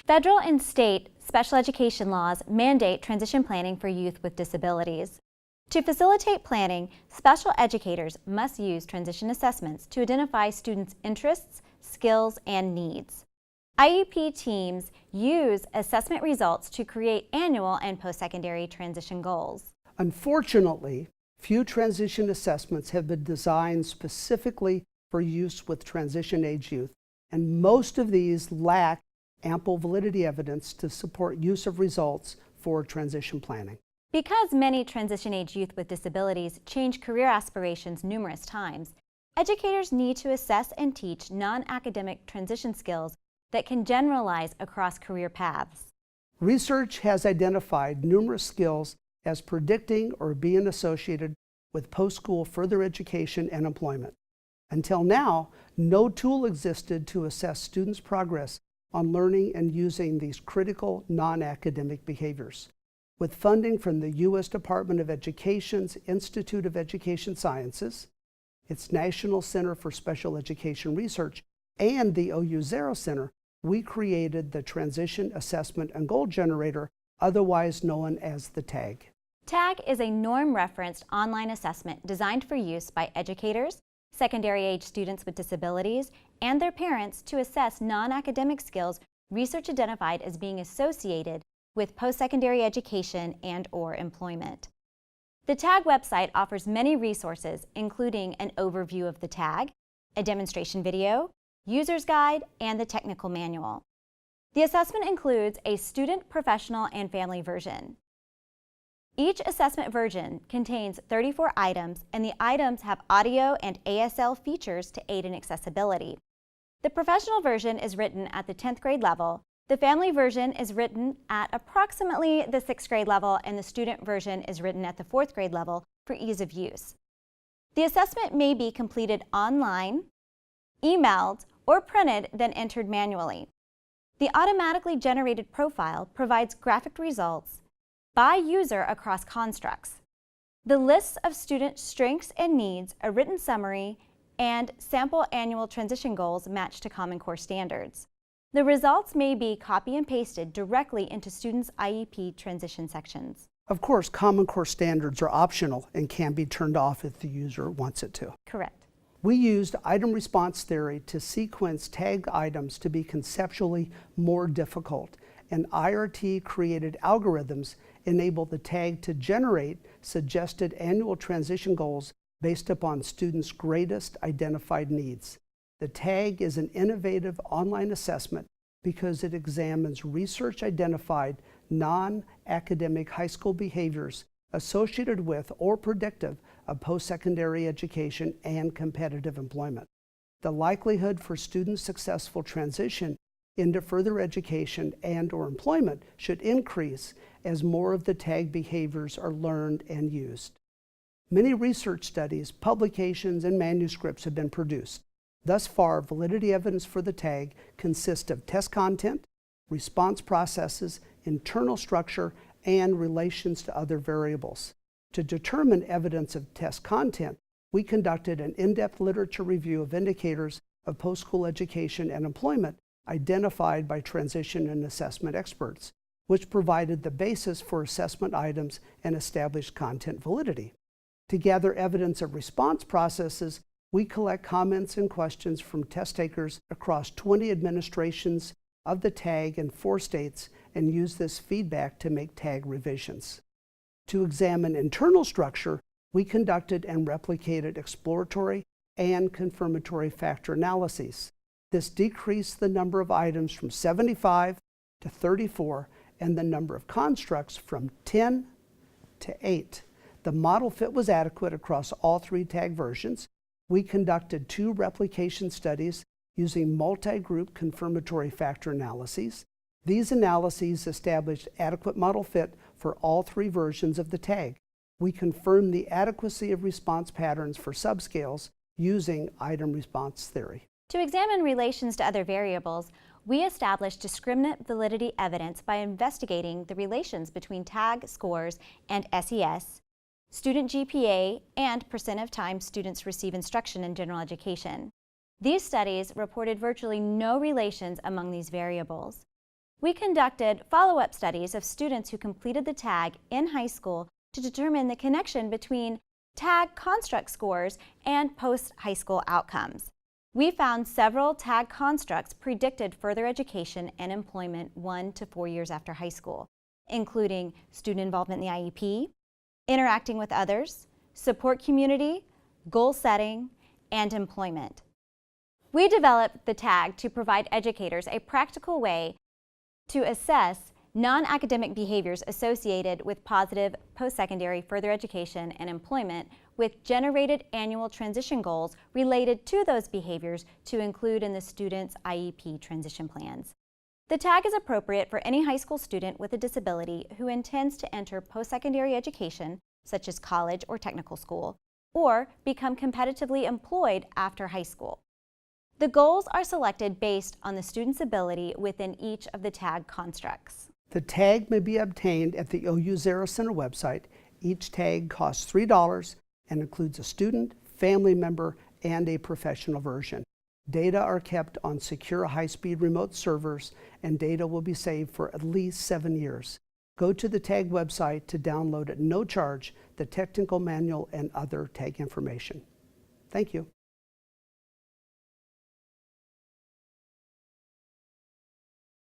Federal and state special education laws mandate transition planning for youth with disabilities. To facilitate planning, special educators must use transition assessments to identify students' interests, skills, and needs. IEP teams use assessment results to create annual and post-secondary transition goals. Unfortunately, few transition assessments have been designed specifically for use with transition-age youth, and most of these lack ample validity evidence to support use of results for transition planning. Because many transition-age youth with disabilities change career aspirations numerous times, educators need to assess and teach non-academic transition skills that can generalize across career paths. Research has identified numerous skills as predicting or being associated with post-school further education and employment. Until now, no tool existed to assess students' progress on learning and using these critical non-academic behaviors. With funding from the U.S. Department of Education's Institute of Education Sciences, its National Center for Special Education Research, and the OU Zarrow Center, we created the Transition Assessment and Goal Generator, otherwise known as the Tagg. Tagg is a norm-referenced online assessment designed for use by educators, secondary-age students with disabilities, and their parents to assess non-academic skills research identified as being associated with post-secondary education and/or employment. The Tagg website offers many resources, including an overview of the Tagg, a demonstration video, user's guide, and the technical manual. The assessment includes a student, professional, and family version. Each assessment version contains 34 items, and the items have audio and ASL features to aid in accessibility. The professional version is written at the 10th grade level, the family version is written at approximately the 6th grade level, and the student version is written at the 4th grade level for ease of use. The assessment may be completed online, emailed, or printed, then entered manually. The automatically generated profile provides graphic results by user across constructs. The lists of student strengths and needs, a written summary, and sample annual transition goals match to Common Core standards. The results may be copy and pasted directly into students' IEP transition sections. Of course, Common Core standards are optional and can be turned off if the user wants it to. Correct. We used item response theory to sequence Tagg items to be conceptually more difficult, and IRT-created algorithms enable the Tagg to generate suggested annual transition goals based upon students' greatest identified needs. The Tagg is an innovative online assessment because it examines research-identified non-academic high school behaviors associated with or predictive of post-secondary education and competitive employment. The likelihood for students' successful transition into further education and/or employment should increase as more of the Tagg behaviors are learned and used. Many research studies, publications, and manuscripts have been produced. Thus far, validity evidence for the Tagg consists of test content, response processes, internal structure, and relations to other variables. To determine evidence of test content, we conducted an in-depth literature review of indicators of post-school education and employment identified by transition and assessment experts, which provided the basis for assessment items and established content validity. To gather evidence of response processes, we collect comments and questions from test takers across 20 administrations of the Tagg in 4 states and use this feedback to make Tagg revisions. To examine internal structure, we conducted and replicated exploratory and confirmatory factor analyses. This decreased the number of items from 75 to 34 and the number of constructs from 10 to 8. The model fit was adequate across all 3 Tagg versions. We conducted 2 replication studies using multi-group confirmatory factor analyses. These analyses established adequate model fit for all 3 versions of the Tagg. We confirmed the adequacy of response patterns for subscales using item response theory. To examine relations to other variables, we established discriminant validity evidence by investigating the relations between Tagg scores and SES, student GPA, and percent of time students receive instruction in general education. These studies reported virtually no relations among these variables. We conducted follow-up studies of students who completed the Tagg in high school to determine the connection between Tagg construct scores and post-high school outcomes. We found several Tagg constructs predicted further education and employment 1 to 4 years after high school, including student involvement in the IEP, interacting with others, support community, goal setting, and employment. We developed the Tagg to provide educators a practical way to assess non-academic behaviors associated with positive post-secondary further education and employment, with generated annual transition goals related to those behaviors to include in the student's IEP transition plans. The Tagg is appropriate for any high school student with a disability who intends to enter post-secondary education, such as college or technical school, or become competitively employed after high school. The goals are selected based on the student's ability within each of the Tagg constructs. The Tagg may be obtained at the OU Zarrow Center website. Each Tagg costs $3 and includes a student, family member, and a professional version. Data are kept on secure high-speed remote servers, and data will be saved for at least 7 years. Go to the Tagg website to download at no charge the technical manual and other Tagg information. Thank you.